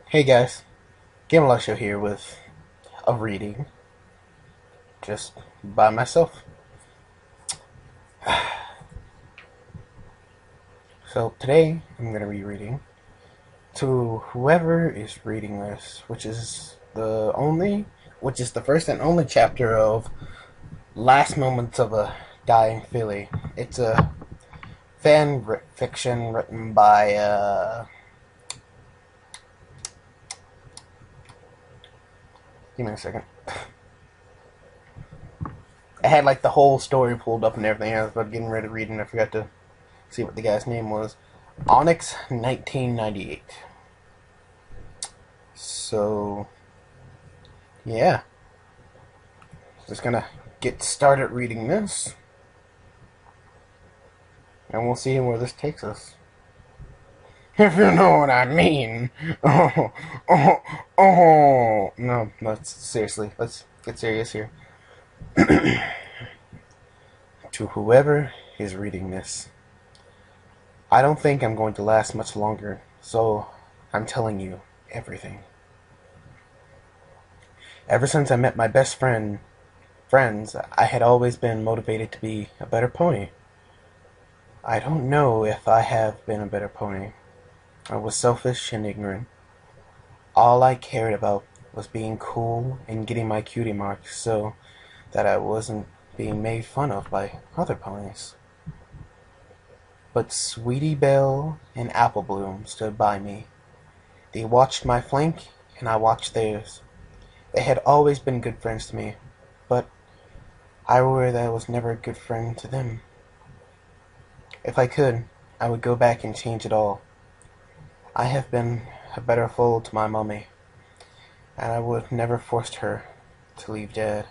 Hey guys, Gamel show here with a reading just by myself. So today I'm going to be reading to whoever is reading this, which is the first and only chapter of Last Moments of a Dying Filly. It's a fiction written by give me a second. I had like the whole story pulled up and everything. I was about getting ready to read and I forgot to see what the guy's name was. Onyx 1998. So, yeah. Just gonna get started reading this. And we'll see where this takes us. If you know what I mean. Oh, oh, oh. No, seriously. Let's get serious here. To whoever is reading this, I don't think I'm going to last much longer, so I'm telling you everything. Ever since I met my best friends, I had always been motivated to be a better pony. I don't know if I have been a better pony. I was selfish and ignorant. All I cared about was being cool and getting my cutie mark so that I wasn't being made fun of by other ponies. But Sweetie Belle and Apple Bloom stood by me. They watched my flank and I watched theirs. They had always been good friends to me, but I was never a good friend to them. If I could, I would go back and change it all. I have been a better foal to my mummy, and I would never forced her to leave Dad.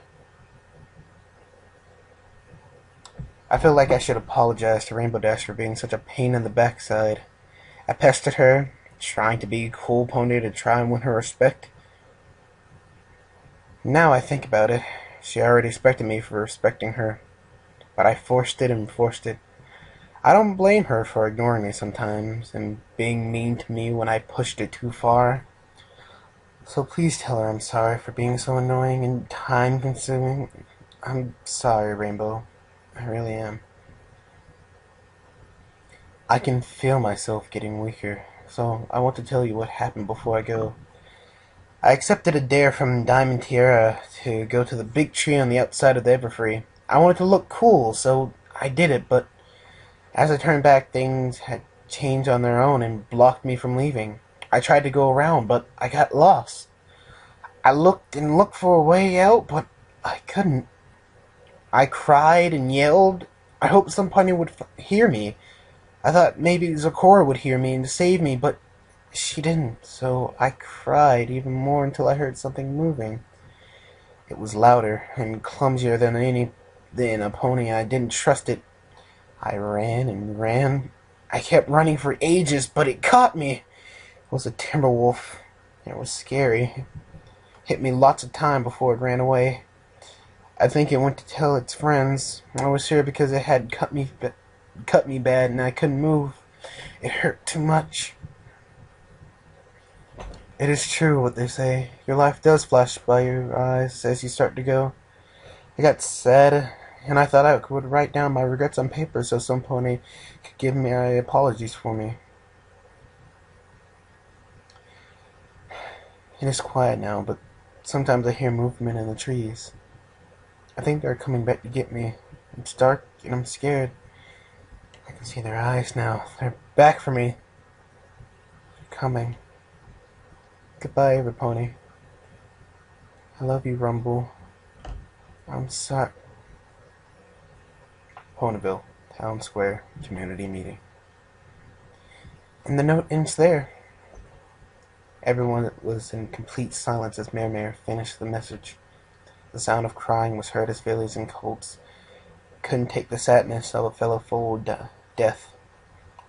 I feel like I should apologize to Rainbow Dash for being such a pain in the backside. I pestered her, trying to be a cool pony to try and win her respect. Now I think about it, she already respected me for respecting her, but I forced it and forced it. I don't blame her for ignoring me sometimes and being mean to me when I pushed it too far. So please tell her I'm sorry for being so annoying and time-consuming. I'm sorry, Rainbow. I really am. I can feel myself getting weaker, so I want to tell you what happened before I go. I accepted a dare from Diamond Tiara to go to the big tree on the outside of the Everfree. I wanted to look cool, so I did it, but as I turned back, things had changed on their own and blocked me from leaving. I tried to go around, but I got lost. I looked and looked for a way out, but I couldn't. I cried and yelled. I hoped somebody would hear me. I thought maybe Zecora would hear me and save me, but she didn't, so I cried even more until I heard something moving. It was louder and clumsier than a pony. I didn't trust it. I ran and ran. I kept running for ages, but it caught me. It was a timber wolf. It was scary. It hit me lots of time before it ran away. I think it went to tell its friends. I was sure because it had cut me bad and I couldn't move. It hurt too much. It is true what they say. Your life does flash by your eyes as you start to go. I got sad, and I thought I would write down my regrets on paper so some pony could give me apologies for me. It is quiet now, but sometimes I hear movement in the trees. I think they're coming back to get me. It's dark, and I'm scared. I can see their eyes now. They're back for me. They're coming. Goodbye, Everpony. I love you, Rumble. I'm sorry. Ponyville, Town Square, Community Meeting. And the note ends there. Everyone was in complete silence as Mare finished the message. The sound of crying was heard as fillies and colts couldn't take the sadness of a fellow foal death.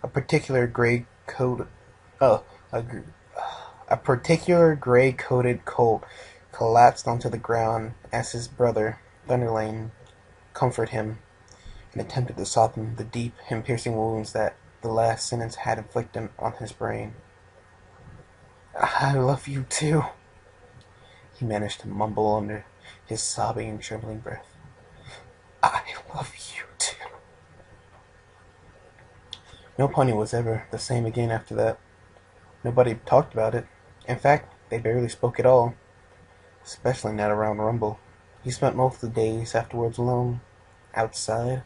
A particular gray-coated colt collapsed onto the ground as his brother, Thunderlane, comforted him and attempted to soften the deep and piercing wounds that the last sentence had inflicted on his brain. I love you too, he managed to mumble under his sobbing and trembling breath. I love you too. No pony was ever the same again after that. Nobody talked about it. In fact, they barely spoke at all, especially not around Rumble. He spent most of the days afterwards alone, outside,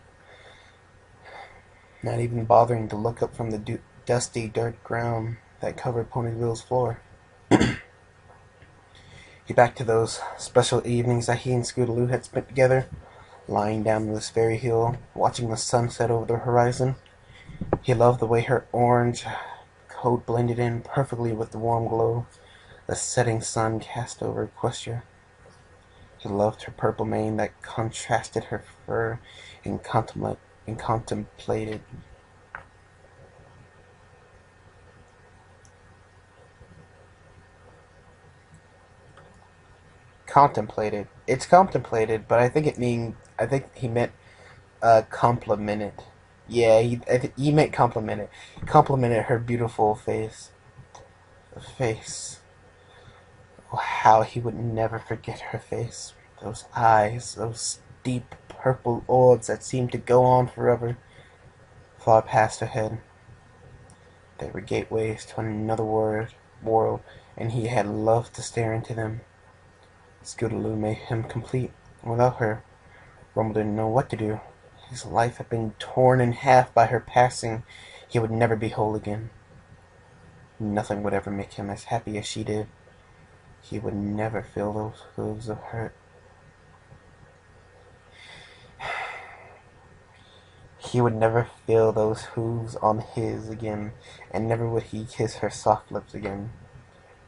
not even bothering to look up from the dusty dirt ground that covered Ponyville's floor. He back to those special evenings that he and Scootaloo had spent together, lying down on this very hill, watching the sun set over the horizon. He loved the way her orange coat blended in perfectly with the warm glow the setting sun cast over Equestria. He loved her purple mane that contrasted her fur and contemplated contemplated. It's contemplated, but I think he meant complimented. Yeah, he meant complimented. Complimented her beautiful face. Face. Oh, how he would never forget her face. Those eyes, those deep purple orbs that seemed to go on forever, far past her head. They were gateways to another world, and he had loved to stare into them. Scootaloo made him complete. Without her, Rumble didn't know what to do. His life had been torn in half by her passing. He would never be whole again. Nothing would ever make him as happy as she did. He would never feel those hooves of hurt. He would never feel those hooves on his again, and never would he kiss her soft lips again.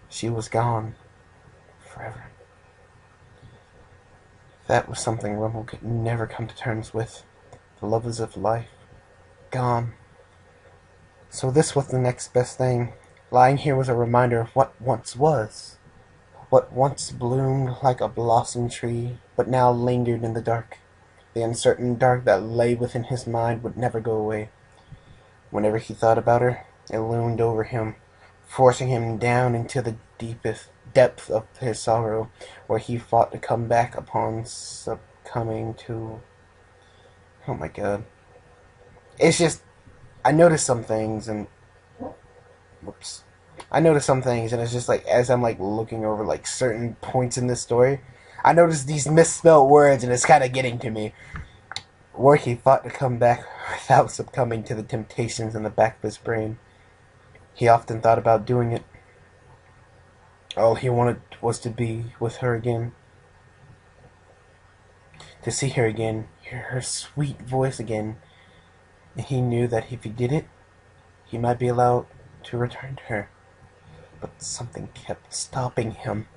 She was gone. Forever. That was something Rumble could never come to terms with. The lovers of life. Gone. So this was the next best thing. Lying here was a reminder of what once was. What once bloomed like a blossom tree, but now lingered in the dark. The uncertain dark that lay within his mind would never go away. Whenever he thought about her, it loomed over him, forcing him down into the deepest depth of his sorrow, where he fought to come back upon succumbing to... Oh my god. It's just, I noticed some things, and... Whoops. I noticed some things, and it's just like, as I'm like looking over like certain points in this story, I noticed these misspelled words, and it's kind of getting to me. Where he fought to come back without succumbing to the temptations in the back of his brain. He often thought about doing it. All he wanted was to be with her again. To see her again, hear her sweet voice again. And he knew that if he did it, he might be allowed to return to her. But something kept stopping him.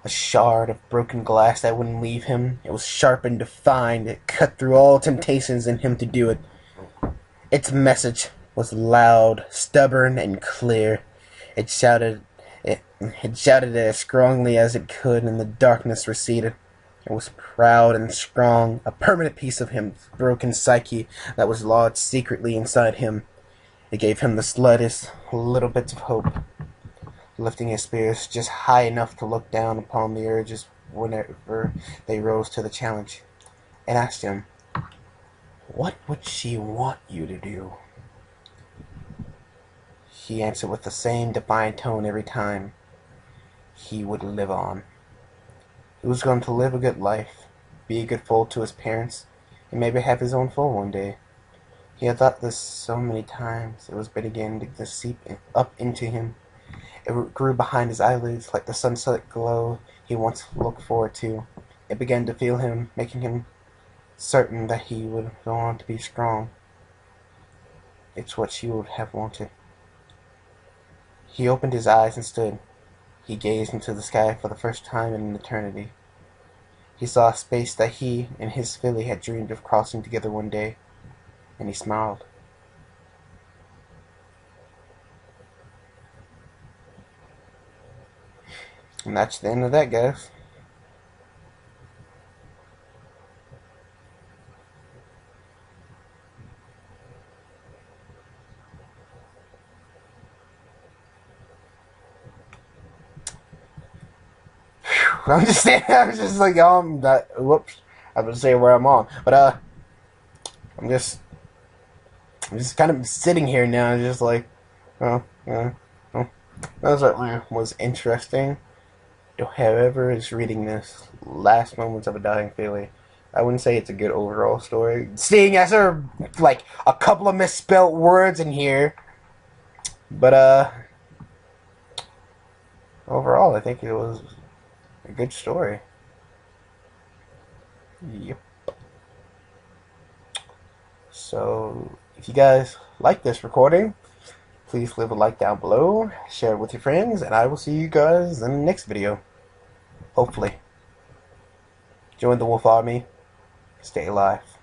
A shard of broken glass that wouldn't leave him. It was sharp and defined. It cut through all temptations in him to do it. Its message was loud, stubborn, and clear. It shouted it shouted it as strongly as it could, and the darkness receded. It was proud and strong, a permanent piece of his broken psyche that was lodged secretly inside him. It gave him the slightest little bits of hope, lifting his spirits just high enough to look down upon the urges whenever they rose to the challenge. It asked him, "What would she want you to do?" He answered with the same defiant tone every time. He would live on. He was going to live a good life, be a good foal to his parents, and maybe have his own foal one day. He had thought this so many times, it was beginning to seep up into him. It grew behind his eyelids like the sunset glow he once looked forward to. It began to feel him, making him certain that he would go on to be strong. It's what she would have wanted. He opened his eyes and stood. He gazed into the sky for the first time in an eternity. He saw a space that he and his filly had dreamed of crossing together one day, and he smiled. And that's the end of that, guys. I'm just saying. I was just like, whoops. I was saying where I'm on, but I'm just, I'm just kind of sitting here now, just like, oh, yeah, oh. That certainly was interesting. To whoever is reading this, last moments of a dying feeling, I wouldn't say it's a good overall story. Seeing as there are like a couple of misspelt words in here, but overall, I think it was a good story. Yep. So, if you guys like this recording, please leave a like down below, share it with your friends, and I will see you guys in the next video. Hopefully. Join the Wolf Army. Stay alive.